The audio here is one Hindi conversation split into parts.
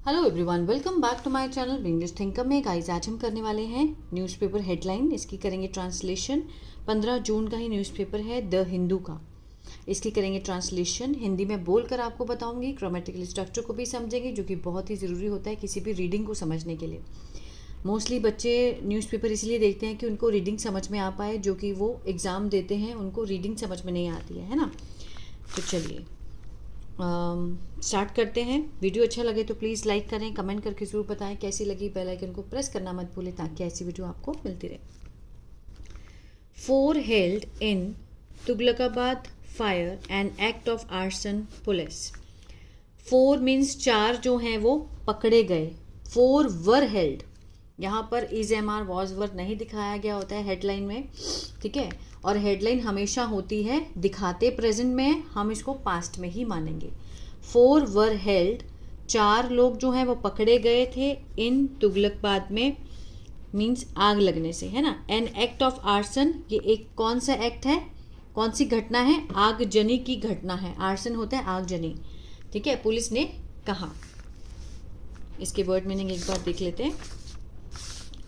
Hello everyone, welcome back to my channel English thinker में। गाइस, आज हम करने वाले हैं न्यूज़पेपर हेडलाइन। इसकी करेंगे ट्रांसलेशन। 15 जून का ही न्यूज़पेपर है द हिंदू का। इसकी करेंगे ट्रांसलेशन, हिंदी में बोलकर आपको बताऊंगी। ग्रामेटिकल स्ट्रक्चर को भी समझेंगे, जो कि बहुत ही ज़रूरी होता है किसी भी रीडिंग को समझने के लिए। मोस्टली बच्चे न्यूज़पेपर इसलिए देखते हैं कि उनको रीडिंग समझ में आ पाए, जो कि वो एग्ज़ाम देते हैं उनको रीडिंग समझ में नहीं आती है ना। तो चलिए स्टार्ट करते हैं। वीडियो अच्छा लगे तो प्लीज़ लाइक करें, कमेंट करके ज़रूर बताएं कैसी लगी। बेल आइकन को प्रेस करना मत भूलें ताकि ऐसी वीडियो आपको मिलती रहे। 4 held in Tughlakabad fire and act of arson police. 4 means 4 जो हैं वो पकड़े गए। 4 वर हेल्ड, यहाँ पर is M R was were नहीं दिखाया गया होता है हेडलाइन में, ठीक है। और हेडलाइन हमेशा होती है दिखाते प्रेजेंट में, हम इसको पास्ट में ही मानेंगे। 4 वर हेल्ड, 4 लोग जो हैं वो पकड़े गए थे इन तुगलकाबाद में, मीन्स आग लगने से, है ना। एन एक्ट ऑफ आर्सन, ये एक कौन सा एक्ट है, कौन सी घटना है? आगजनी की घटना है। आर्सन होता है आगजनी, ठीक है। पुलिस ने कहा, इसके वर्ड मीनिंग एक बार देख लेते हैं।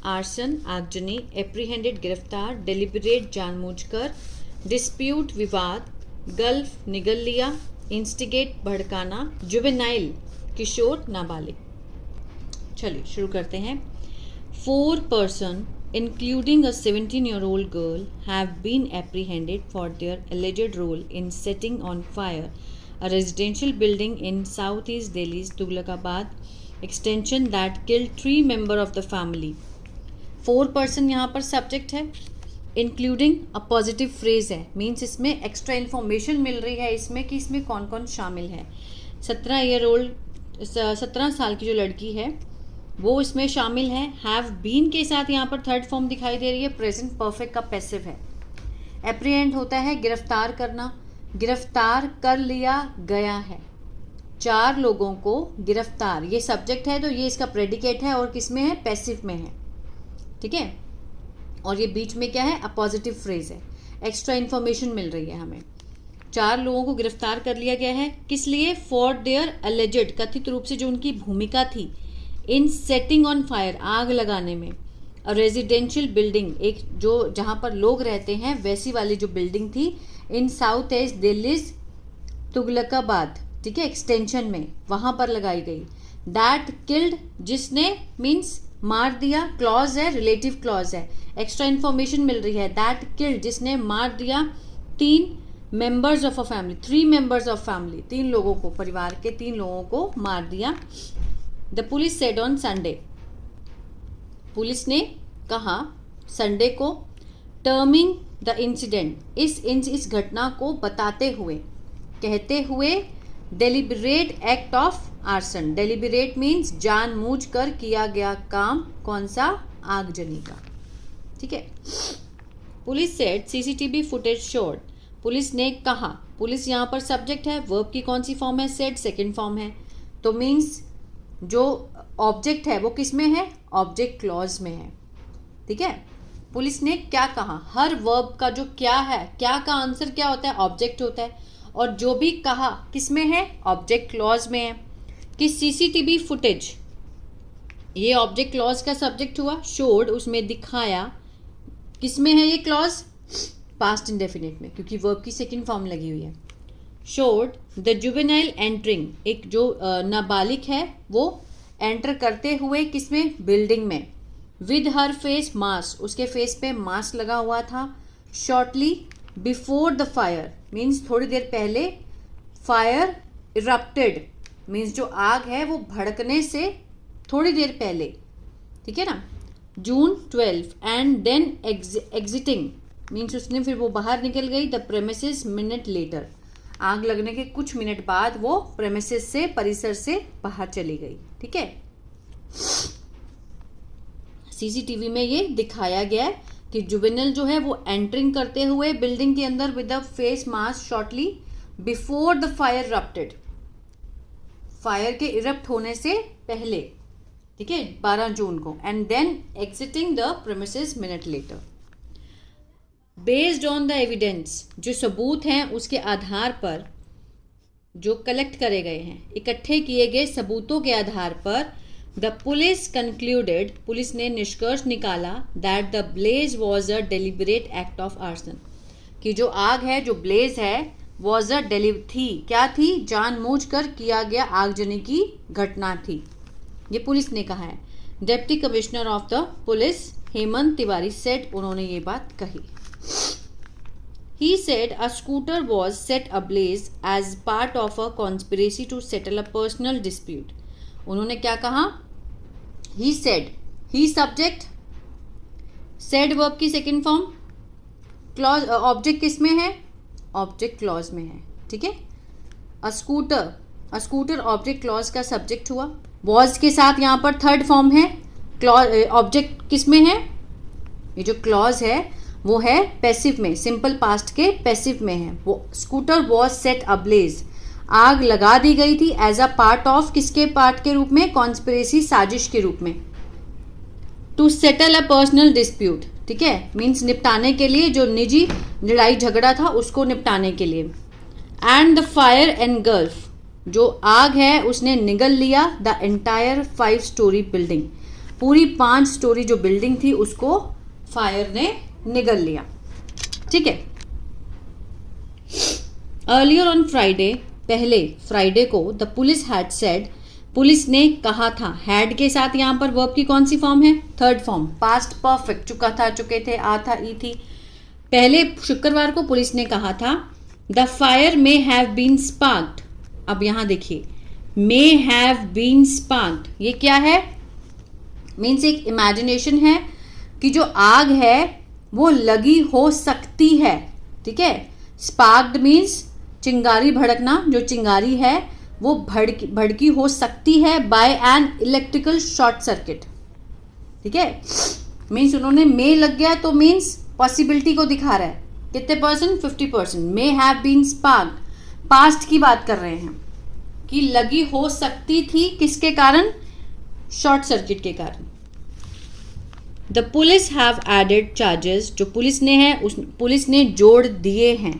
आर्सन आगजनी, एप्रीहेंडेड गिरफ्तार, डेलिबरेट जानबूझकर, डिस्प्यूट विवाद, गल्फ निगल लिया, इंस्टिगेट भड़काना, जुवेनाइल किशोर नाबालिग। चलिए शुरू करते हैं। 4 person including a 17-year-old girl have been apprehended for their alleged role in setting on fire a residential building in southeast Delhi's Tughlakabad extension that killed 3 members of the family. 4 person यहाँ पर सब्जेक्ट है, इंक्लूडिंग अ पॉजिटिव फ्रेज है, मीन्स इसमें एक्स्ट्रा इन्फॉर्मेशन मिल रही है इसमें कि इसमें कौन कौन शामिल है। 17 साल की जो लड़की है वो इसमें शामिल है। हैव बीन के साथ यहाँ पर थर्ड फॉर्म दिखाई दे रही है, प्रेजेंट परफेक्ट का पैसिव है। एप्रीहेंड होता है गिरफ्तार करना, गिरफ्तार कर लिया गया है। 4 लोगों को गिरफ्तार, ये सब्जेक्ट है तो ये इसका प्रेडिकेट है और किस में है? पैसिव में है, ठीक है। और ये बीच में क्या है? अ पॉजिटिव फ्रेज है, एक्स्ट्रा इन्फॉर्मेशन मिल रही है हमें। 4 लोगों को गिरफ्तार कर लिया गया है, किस लिए? फॉर देयर अलेजेड, कथित रूप से जो उनकी भूमिका थी, इन सेटिंग ऑन फायर, आग लगाने में। अ रेजिडेंशियल बिल्डिंग, एक जो जहाँ पर लोग रहते हैं वैसी वाली जो बिल्डिंग थी, इन साउथ ईस्ट दिल्ली तुगलकाबाद, ठीक है, एक्सटेंशन में, वहाँ पर लगाई गई। दैट किल्ड, जिसने, मीन्स मार दिया, क्लॉज है, रिलेटिव क्लॉज है, एक्स्ट्रा इन्फॉर्मेशन मिल रही है। दैट किल्ड, जिसने मार दिया 3 members of a family, 3 members of family, 3 लोगों को, परिवार के 3 लोगों को मार दिया। The police said on Sunday, police ने कहा संडे को, टर्मिंग द इंसिडेंट, इस घटना को बताते हुए, कहते हुए, deliberate act of arson. Deliberate means जानबूझकर किया गया काम, कौन सा? आगजनी का, ठीक है। Police said CCTV footage showed, police ने कहा, पुलिस यहाँ पर सब्जेक्ट है, वर्ब की कौन सी फॉर्म है? सेड सेकंड फॉर्म है, तो मीन्स जो ऑब्जेक्ट है वो किस में है? ऑब्जेक्ट क्लॉज में है, ठीक है। पुलिस ने क्या कहा, हर वर्ब का जो क्या है, क्या का आंसर क्या होता है? ऑब्जेक्ट होता है, और जो भी कहा किस में है? ऑब्जेक्ट क्लॉज में है। कि सीसीटीवी फुटेज, ये ऑब्जेक्ट क्लॉज का सब्जेक्ट हुआ, शोड उसमें दिखाया, किस में है ये क्लॉज? पास्ट इंडेफिनिट में, क्योंकि वर्ब की सेकंड फॉर्म लगी हुई है। शोड द जुवेनाइल एंटरिंग, एक जो नाबालिग है वो एंटर करते हुए किसमें? बिल्डिंग में। विद हर फेस मास्क, उसके फेस पे मास्क लगा हुआ था। Shortly before the fire, means थोड़ी देर पहले। फायर इरप्टेड, मीन्स जो आग है वो भड़कने से थोड़ी देर पहले, ठीक है ना। जून 12 एंड देन एग्जिटिंग, मीन्स उसने फिर वो बाहर निकल गई। द प्रेमिसेस मिनट लेटर, आग लगने के कुछ मिनट बाद वो प्रेमिसेस से, परिसर से बाहर चली गई, ठीक है। सीसीटीवी में ये दिखाया गया कि जुवेनल जो है वो एंटरिंग करते हुए बिल्डिंग के अंदर with the face mask shortly before the fire erupted, fire के इरप्ट होने से पहले, ठीक है, 12 जून को। And then exiting the premises minute later. Based on the evidence, जो सबूत हैं उसके आधार पर, जो कलेक्ट करे गए हैं, इकट्ठे किए गए सबूतों के आधार पर द पुलिस कंक्लूडेड, पुलिस ने निष्कर्ष निकाला that the blaze was a deliberate act of arson, कि जो आग है, जो ब्लेज है, वॉज अ थी, क्या थी, जानबूझकर किया गया आगजनी की घटना थी। ये पुलिस ने कहा है। Deputy commissioner of the police Hemant Tiwari said, उन्होंने ये बात कही। He said a scooter was set ablaze as part of a conspiracy to settle a personal dispute. उन्होंने क्या कहा? He said, he subject, said verb की सेकेंड फॉर्म, क्लॉज ऑब्जेक्ट किस में है? ऑब्जेक्ट क्लॉज में है, ठीक है। अ स्कूटर ऑब्जेक्ट क्लॉज का सब्जेक्ट हुआ। वॉज के साथ यहाँ पर थर्ड फॉर्म है। क्लॉज ऑब्जेक्ट किस में है? ये जो क्लॉज है वो है पैसिव में, सिंपल पास्ट के पैसिव में है। वो स्कूटर वॉज सेट अब्लेज, आग लगा दी गई थी एज अ पार्ट ऑफ, किसके पार्ट के रूप में? कॉन्स्पिरेसी, साजिश के रूप में। To settle a personal dispute, ठीक है, मीन्स निपटाने के लिए, जो निजी लड़ाई झगड़ा था उसको निपटाने के लिए। एंड द फायर एनगल्फ, जो आग है उसने निगल लिया द एंटायर 5 स्टोरी बिल्डिंग, पूरी 5 स्टोरी जो बिल्डिंग थी उसको फायर ने निगल लिया, ठीक है। अर्लियर ऑन फ्राइडे, पहले फ्राइडे को, the police had said, police ने कहा था। हैड के साथ यहाँ पर वर्ब की कौन सी फॉर्म है? थर्ड फॉर्म, पास्ट परफेक्ट, चुका था, चुके थे, आ था, ई थी। पहले शुक्रवार को पुलिस ने कहा था the fire may have been sparked. अब यहाँ देखिए, मे हैव बीन स्पार्क्ड, ये क्या है? मीन्स एक इमेजिनेशन है कि जो आग है वो लगी हो सकती है, ठीक है। स्पार्क्ड मीन्स चिंगारी भड़कना, जो चिंगारी है वो भड़की हो सकती है by an electrical short circuit, ठीक है। मीन्स उन्होंने मे लग गया तो मीन्स पॉसिबिलिटी को दिखा रहा है। कितने percent? 50%। May have been sparked, past की बात कर रहे हैं कि लगी हो सकती थी, किसके कारण? शॉर्ट सर्किट के कारण। The police have added charges, जो पुलिस ने है उस पुलिस ने जोड़ दिए हैं।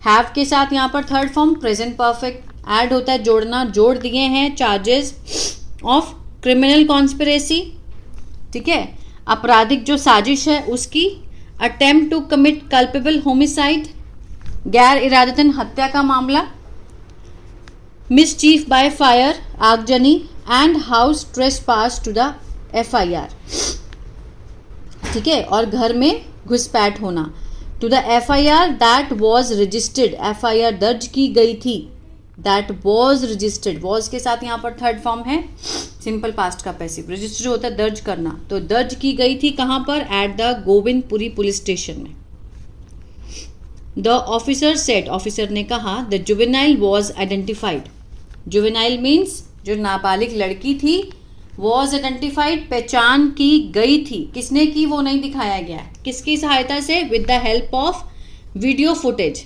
हैव के साथ यहाँ पर third form present perfect, add होता है जोड़ना, जोड़ दिए हैं चार्जेस ऑफ क्रिमिनल कॉन्स्पिरेसी, ठीक है, आपराधिक जो साजिश है उसकी। Attempt to commit culpable homicide, गैर इरादतन हत्या का मामला। मिसचीफ बाय फायर, आगजनी। And house trespass to the FIR, ठीक है, और घर में घुसपैठ होना। To the FIR that was registered, FIR दर्ज की गई थी, दैट वॉज रजिस्टर्ड, वॉज के साथ यहाँ पर थर्ड फॉर्म है सिंपल पास्ट का पैसिव, रजिस्टर होता है दर्ज करना, तो दर्ज की गई थी कहाँ पर? At the Govindpuri police station में। द ऑफिसर सेड, ऑफिसर ने कहा the juvenile was identified, juvenile means जो नाबालिग लड़की थी, वॉज आइडेंटिफाइड, पहचान की गई थी। किसने की? वो नहीं दिखाया गया। किसकी सहायता से? With the help of video footage,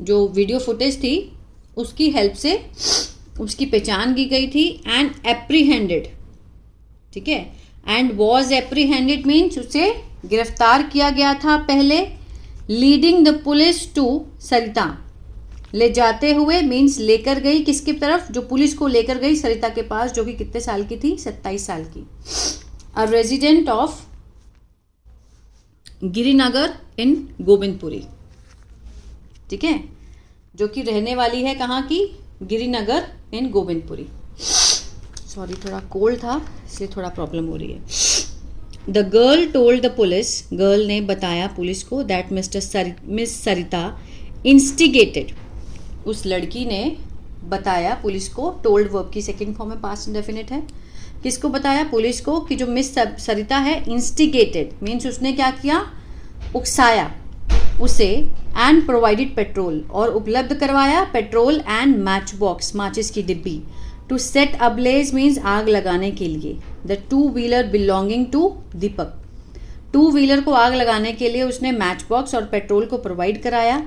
जो वीडियो फुटेज थी उसकी हेल्प से उसकी पहचान की गई थी। एंड एप्रीहेंडेड, ठीक है, एंड वॉज एप्रीहेंडेड मीन्स उसे गिरफ्तार किया गया था पहले। लीडिंग द पुलिस टू सरिता, ले जाते हुए मीन्स लेकर गई, किसकी तरफ? जो पुलिस को लेकर गई सरिता के पास, जो कि कितने साल की थी? 27 साल की। अ रेजिडेंट ऑफ गिरिनगर इन गोविंदपुरी, ठीक है, जो कि रहने वाली है कहाँ की? गिरिनगर इन गोविंदपुरी। सॉरी, थोड़ा कोल्ड था इसलिए थोड़ा प्रॉब्लम हो रही है। The girl told the police, girl ने बताया पुलिस को दैट मिस सरिता इंस्टिगेटेड, उस लड़की ने बताया पुलिस को, टोल्ड वर्ब की सेकंड फॉर्म में पास्ट इंडेफिनिट है। किसको बताया? पुलिस को, कि जो मिस सरिता है इंस्टिगेटेड मीन्स उसने क्या किया? उकसाया उसे। एंड प्रोवाइडेड पेट्रोल, और उपलब्ध करवाया पेट्रोल एंड मैच बॉक्स, माचिस की डिब्बी। टू सेट अब्लेज मीन्स आग लगाने के लिए। The 2 wheeler belonging to Deepak, 2 wheeler को आग लगाने के लिए उसने मैच बॉक्स और पेट्रोल को प्रोवाइड कराया।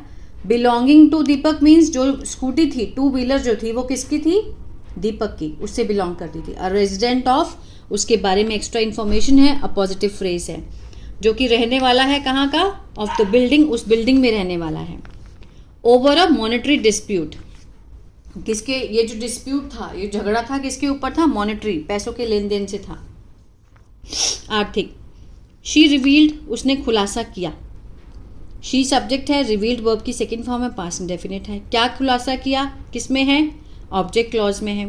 बिलोंगिंग टू दीपक मीन्स जो स्कूटी थी, 2 व्हीलर जो थी वो किसकी थी? दीपक की, उससे बिलोंग करती थी। अ रेजिडेंट ऑफ, उसके बारे में एक्स्ट्रा इन्फॉर्मेशन है, अ पॉजिटिव फ्रेज है, जो कि रहने वाला है कहाँ का? ऑफ द बिल्डिंग, उस बिल्डिंग में रहने वाला है। ओवर अ मॉनेटरी डिस्प्यूट, किसके, ये जो डिस्प्यूट था, ये झगड़ा था किसके ऊपर था? मॉनेटरी, पैसों के लेन देन से था, आर्थिक। शी रिवील्ड, उसने खुलासा किया। शी सब्जेक्ट है, रिवील्ड वर्ब की सेकंड फॉर्म है, पास्ट इंडेफिनिट है। क्या खुलासा किया, किस में है? ऑब्जेक्ट क्लॉज में है।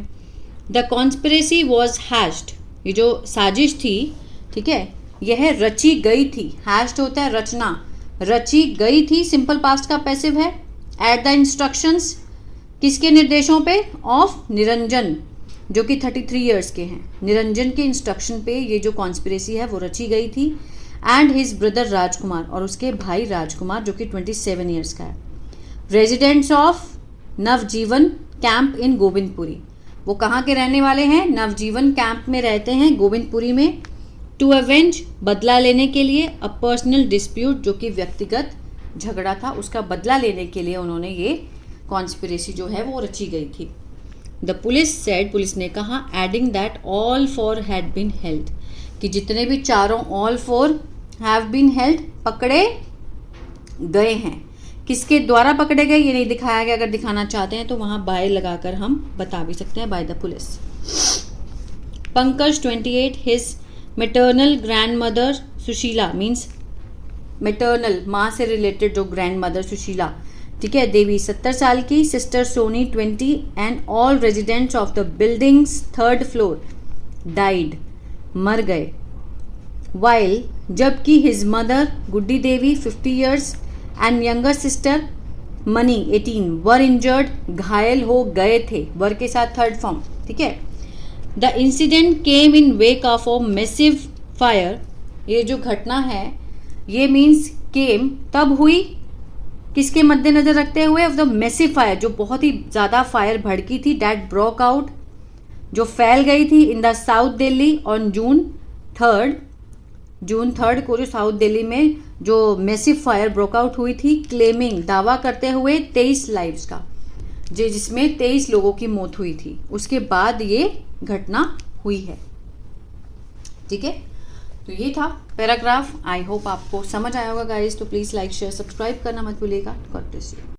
द कॉन्स्पिरेसी वॉज हैश्ड, ये जो साजिश थी, ठीक है, यह रची गई थी। हैश्ड होता है रचना, रची गई थी, सिंपल पास्ट का पैसिव है। एट द इंस्ट्रक्शंस, किसके निर्देशों पे? ऑफ निरंजन, जो कि 33 ईयर्स के हैं। निरंजन के इंस्ट्रक्शन पे ये जो कॉन्स्पिरेसी है वो रची गई थी। एंड हिज ब्रदर राजकुमार, और उसके भाई राजकुमार जो कि 27 ईयर्स का है। Residents of Navjivan camp in Govindpuri, वो कहाँ के रहने वाले हैं? नवजीवन कैंप में रहते हैं, गोविंदपुरी में। टू अवेंज, बदला लेने के लिए। अ पर्सनल डिस्प्यूट, जो कि व्यक्तिगत झगड़ा था, उसका बदला लेने के लिए उन्होंने ये कॉन्स्पिरेसी जो है वो रची गई थी। द पुलिस सेड, पुलिस ने कहा, adding that all four had been held, कि जितने भी चारों, all four have been held, पकड़े गए हैं। किसके द्वारा पकड़े गए ये नहीं दिखाया गया, अगर दिखाना चाहते हैं तो वहाँ बाय लगाकर हम बता भी सकते हैं, by the police. Pankaj 28, his maternal grand mother Sushila, means maternal, माँ से रिलेटेड जो ग्रैंड मदर सुशीला, ठीक है, देवी 70 साल की। Sister Soni 20, and all residents of the buildings 3rd floor died, मर गए। वाइल, जबकि his mother Guddi Devi 50 years and younger sister Mani 18 were injured, घायल हो गए थे, वर के साथ 3rd फॉर्म, ठीक है। The incident came in wake of a massive fire, ये जो घटना है ये मीन्स केम तब हुई, किसके मद्देनजर रखते हुए? ऑफ द मैसिव फायर, जो बहुत ही ज़्यादा फायर भड़की थी, डैट ब्रोक आउट, जो फैल गई थी, in the south Delhi on June 3rd को, जो साउथ दिल्ली में जो मैसिव फायर ब्रोक आउट हुई थी, क्लेमिंग, दावा करते हुए 23 लाइव्स का, जिसमें 23 लोगों की मौत हुई थी, उसके बाद ये घटना हुई है, ठीक है। तो ये था पैराग्राफ। आई होप आपको समझ आया होगा गाइस, तो प्लीज़ लाइक शेयर सब्सक्राइब करना मत भूलिएगा। God bless you.